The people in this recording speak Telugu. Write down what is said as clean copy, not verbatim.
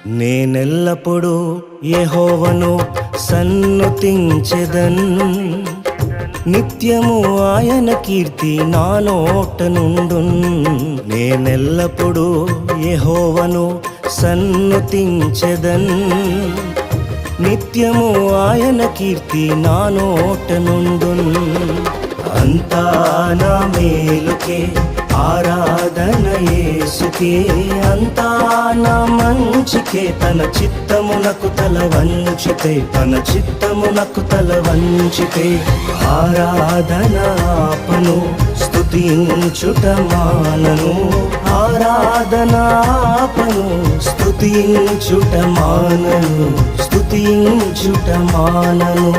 నేనెల్లప్పుడూ యెహోవాను సన్నుతించెదన్, నిత్యము ఆయన కీర్తి నా నోట నుండున్. నేనెల్లప్పుడూ యెహోవాను సన్నుతించెదన్, నిత్యము ఆయన కీర్తి నా నోట నుండున్. అంతా నా మేలుకే ఆరాధన యేసుకే, అంతా నా మంచికే. తన చిత్తమునకు తల వంచితే, తన చిత్తమునకు తల వంచితే ఆరాధన ఆపను, స్తుతించుట మానను. ఆరాధన ఆపను, స్తుతించుట మానను, స్తుతించుట మానను.